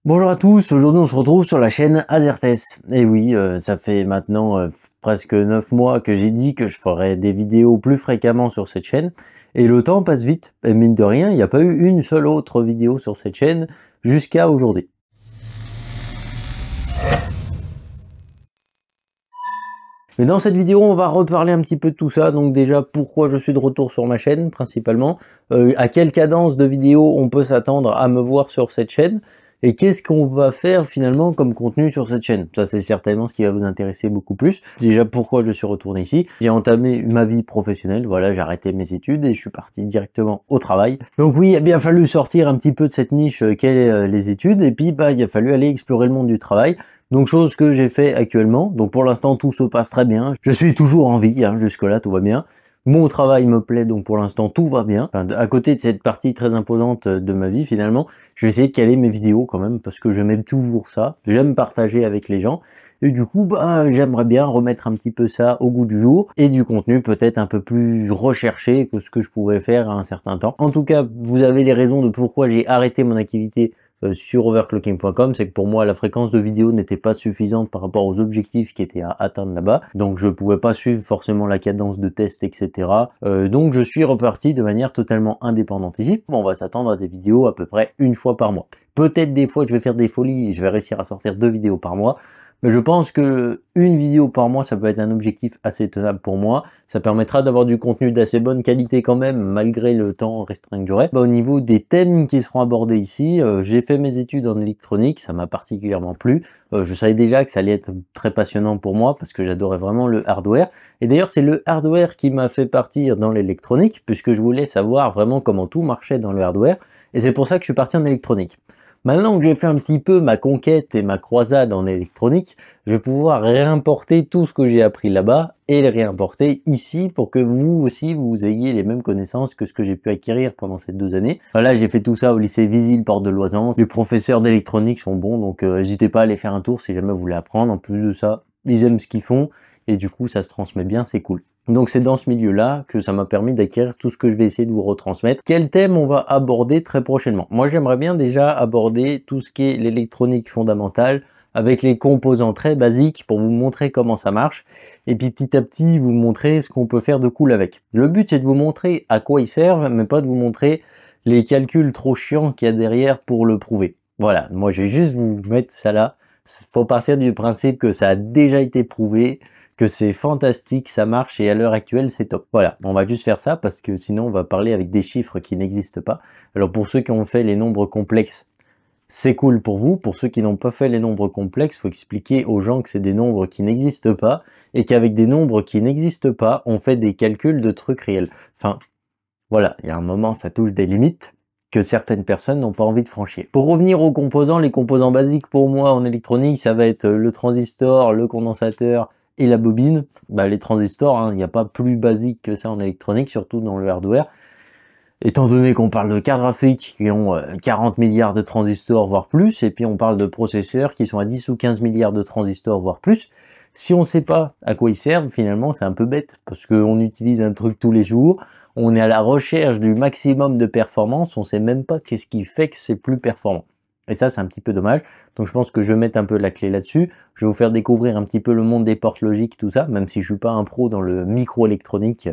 Bonjour à tous, aujourd'hui on se retrouve sur la chaîne Azertess. Et oui, ça fait maintenant presque 9 mois que j'ai dit que je ferais des vidéos plus fréquemment sur cette chaîne. Et le temps passe vite, et mine de rien, il n'y a pas eu une seule autre vidéo sur cette chaîne jusqu'à aujourd'hui. Mais dans cette vidéo, on va reparler un petit peu de tout ça. Donc déjà, pourquoi je suis de retour sur ma chaîne, principalement. À quelle cadence de vidéo on peut s'attendre à me voir sur cette chaîne. Et qu'est-ce qu'on va faire finalement comme contenu sur cette chaîne. Ça, c'est certainement ce qui va vous intéresser beaucoup plus. Déjà, pourquoi je suis retourné ici. J'ai entamé ma vie professionnelle. Voilà, j'ai arrêté mes études et je suis parti directement au travail. Donc oui, il a bien fallu sortir un petit peu de cette niche qu'est les études. Et puis, il a fallu aller explorer le monde du travail. Donc chose que j'ai fait actuellement, donc pour l'instant tout se passe très bien, je suis toujours en vie, jusque là tout va bien. Mon travail me plaît, donc pour l'instant tout va bien. Enfin, à côté de cette partie très imposante de ma vie finalement, je vais essayer de caler mes vidéos quand même, parce que j'aime toujours ça, j'aime partager avec les gens. Et du coup, j'aimerais bien remettre un petit peu ça au goût du jour, et du contenu peut-être un peu plus recherché que ce que je pouvais faire à un certain temps. En tout cas, vous avez les raisons de pourquoi j'ai arrêté mon activité sur overclocking.com, c'est que pour moi la fréquence de vidéo n'était pas suffisante par rapport aux objectifs qui étaient à atteindre là-bas, donc je pouvais pas suivre forcément la cadence de test, etc. Donc je suis reparti de manière totalement indépendante ici. On va s'attendre à des vidéos à peu près une fois par mois. Peut-être des fois je vais faire des folies et je vais réussir à sortir 2 vidéos par mois, mais je pense que une vidéo par mois, ça peut être un objectif assez tenable pour moi. Ça permettra d'avoir du contenu d'assez bonne qualité quand même, malgré le temps restreint que j'aurai. Au niveau des thèmes qui seront abordés ici, j'ai fait mes études en électronique, ça m'a particulièrement plu. Je savais déjà que ça allait être très passionnant pour moi, parce que j'adorais vraiment le hardware. Et d'ailleurs, c'est le hardware qui m'a fait partir dans l'électronique, puisque je voulais savoir vraiment comment tout marchait dans le hardware. Et c'est pour ça que je suis parti en électronique. Maintenant que j'ai fait un petit peu ma conquête et ma croisade en électronique, je vais pouvoir réimporter tout ce que j'ai appris là-bas et le réimporter ici pour que vous aussi vous ayez les mêmes connaissances que ce que j'ai pu acquérir pendant ces 2 années. Voilà, j'ai fait tout ça au lycée Visil Porte de Loisance. Les professeurs d'électronique sont bons, donc n'hésitez pas à aller faire un tour si jamais vous voulez apprendre. En plus de ça, ils aiment ce qu'ils font et du coup ça se transmet bien, c'est cool. Donc c'est dans ce milieu-là que ça m'a permis d'acquérir tout ce que je vais essayer de vous retransmettre. Quel thème on va aborder très prochainement? Moi j'aimerais bien déjà aborder tout ce qui est l'électronique fondamentale avec les composants très basiques pour vous montrer comment ça marche et puis petit à petit vous montrer ce qu'on peut faire de cool avec. Le but c'est de vous montrer à quoi ils servent, mais pas de vous montrer les calculs trop chiants qu'il y a derrière pour le prouver. Voilà, moi je vais juste vous mettre ça là. Faut partir du principe que ça a déjà été prouvé, que c'est fantastique, ça marche et à l'heure actuelle c'est top. Voilà, on va juste faire ça parce que sinon on va parler avec des chiffres qui n'existent pas. Alors pour ceux qui ont fait les nombres complexes, c'est cool pour vous. Pour ceux qui n'ont pas fait les nombres complexes, il faut expliquer aux gens que c'est des nombres qui n'existent pas et qu'avec des nombres qui n'existent pas, on fait des calculs de trucs réels. Enfin, voilà, il y a un moment ça touche des limites que certaines personnes n'ont pas envie de franchir. Pour revenir aux composants, les composants basiques pour moi en électronique, ça va être le transistor, le condensateur et la bobine. Les transistors, il n'y a pas plus basique que ça en électronique, surtout dans le hardware. Étant donné qu'on parle de cartes graphiques qui ont 40 milliards de transistors, voire plus, et puis on parle de processeurs qui sont à 10 ou 15 milliards de transistors, voire plus, si on ne sait pas à quoi ils servent, finalement, c'est un peu bête, parce qu'on utilise un truc tous les jours, on est à la recherche du maximum de performance, on ne sait même pas qu'est-ce qui fait que c'est plus performant. Et ça, c'est un petit peu dommage. Donc je pense que je vais mettre un peu la clé là-dessus. Je vais vous faire découvrir un petit peu le monde des portes logiques, tout ça, même si je suis pas un pro dans le microélectronique.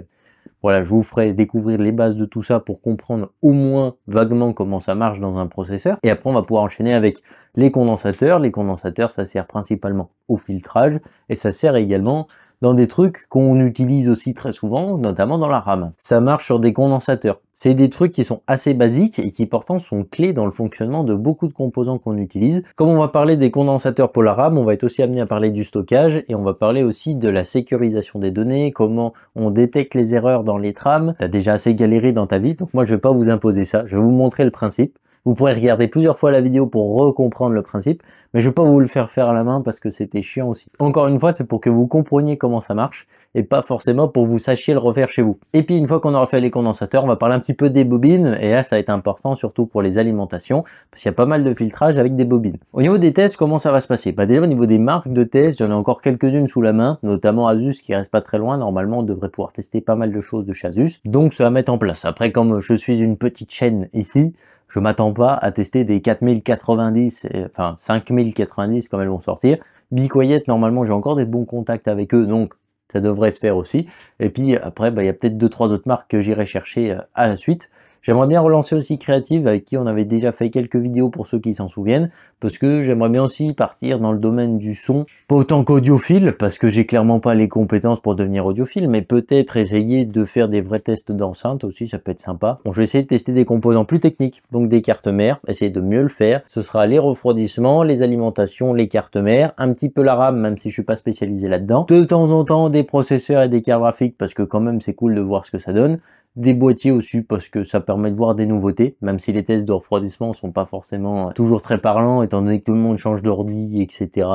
Voilà, je vous ferai découvrir les bases de tout ça pour comprendre au moins vaguement comment ça marche dans un processeur. Et après, on va pouvoir enchaîner avec les condensateurs. Les condensateurs, ça sert principalement au filtrage et ça sert également dans des trucs qu'on utilise aussi très souvent, notamment dans la RAM. Ça marche sur des condensateurs. C'est des trucs qui sont assez basiques et qui pourtant sont clés dans le fonctionnement de beaucoup de composants qu'on utilise. Comme on va parler des condensateurs pour la RAM, on va être aussi amené à parler du stockage et on va parler aussi de la sécurisation des données, comment on détecte les erreurs dans les trames. T'as déjà assez galéré dans ta vie, donc moi je vais pas vous imposer ça, je vais vous montrer le principe. Vous pourrez regarder plusieurs fois la vidéo pour recomprendre le principe, mais je vais pas vous le faire à la main parce que c'était chiant aussi. Encore une fois, c'est pour que vous compreniez comment ça marche et pas forcément pour que vous sachiez le refaire chez vous. Et puis une fois qu'on aura fait les condensateurs, on va parler un petit peu des bobines et là ça va être important surtout pour les alimentations parce qu'il y a pas mal de filtrage avec des bobines. Au niveau des tests, comment ça va se passer? Déjà au niveau des marques de tests, j'en ai encore quelques-unes sous la main, notamment Asus qui reste pas très loin. Normalement, on devrait pouvoir tester pas mal de choses de chez Asus, donc ça va mettre en place. Après, comme je suis une petite chaîne ici, Je m'attends pas à tester des 4090, enfin 5090 comme elles vont sortir. Be Quiet, normalement j'ai encore des bons contacts avec eux, donc ça devrait se faire aussi. Et puis après, il y a peut-être 2-3 autres marques que j'irai chercher à la suite. J'aimerais bien relancer aussi Creative, avec qui on avait déjà fait quelques vidéos pour ceux qui s'en souviennent, parce que j'aimerais bien aussi partir dans le domaine du son, pas autant qu'audiophile, parce que j'ai clairement pas les compétences pour devenir audiophile, mais peut-être essayer de faire des vrais tests d'enceinte aussi, ça peut être sympa. Bon, je vais essayer de tester des composants plus techniques, donc des cartes mères, essayer de mieux le faire. Ce sera les refroidissements, les alimentations, les cartes mères, un petit peu la RAM, même si je suis pas spécialisé là-dedans. De temps en temps, des processeurs et des cartes graphiques, parce que quand même c'est cool de voir ce que ça donne. Des boîtiers aussi parce que ça permet de voir des nouveautés, même si les tests de refroidissement sont pas forcément toujours très parlants, étant donné que tout le monde change d'ordi, etc.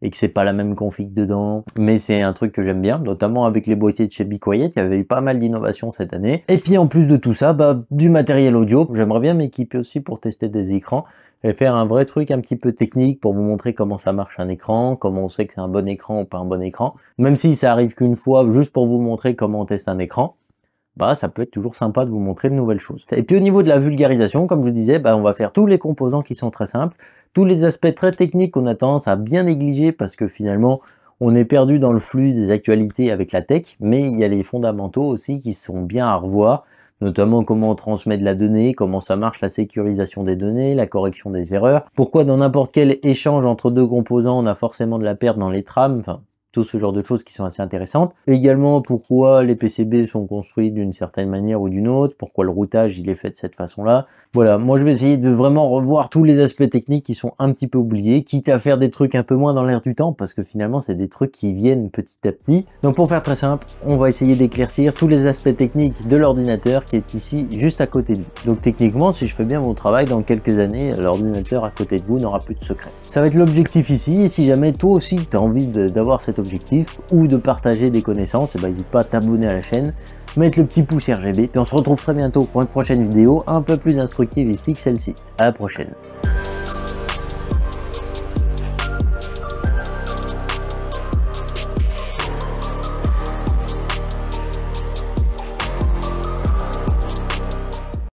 et que c'est pas la même config dedans. Mais c'est un truc que j'aime bien, notamment avec les boîtiers de chez Be Quiet, il y avait eu pas mal d'innovations cette année. Et puis en plus de tout ça, du matériel audio. J'aimerais bien m'équiper aussi pour tester des écrans et faire un vrai truc un petit peu technique pour vous montrer comment ça marche un écran, comment on sait que c'est un bon écran ou pas un bon écran. Même si ça arrive qu'une fois, juste pour vous montrer comment on teste un écran. Ça peut être toujours sympa de vous montrer de nouvelles choses. Et puis au niveau de la vulgarisation, comme je vous disais, on va faire tous les composants qui sont très simples, tous les aspects très techniques qu'on a tendance à bien négliger parce que finalement, on est perdu dans le flux des actualités avec la tech, mais il y a les fondamentaux aussi qui sont bien à revoir, notamment comment on transmet de la donnée, comment ça marche la sécurisation des données, la correction des erreurs, pourquoi dans n'importe quel échange entre deux composants, on a forcément de la perte dans les trames, enfin, tout ce genre de choses qui sont assez intéressantes. Également, pourquoi les PCB sont construits d'une certaine manière ou d'une autre, pourquoi le routage il est fait de cette façon-là. Voilà, moi je vais essayer de vraiment revoir tous les aspects techniques qui sont un petit peu oubliés, quitte à faire des trucs un peu moins dans l'air du temps, parce que finalement c'est des trucs qui viennent petit à petit. Donc pour faire très simple, on va essayer d'éclaircir tous les aspects techniques de l'ordinateur qui est ici juste à côté de vous. Donc techniquement, si je fais bien mon travail, dans quelques années, l'ordinateur à côté de vous n'aura plus de secret. Ça va être l'objectif ici, et si jamais toi aussi tu as envie d'avoir cet objectif ou de partager des connaissances, n'hésite pas à t'abonner à la chaîne, mettre le petit pouce RGB, puis on se retrouve très bientôt pour une prochaine vidéo un peu plus instructive ici que celle-ci. À la prochaine.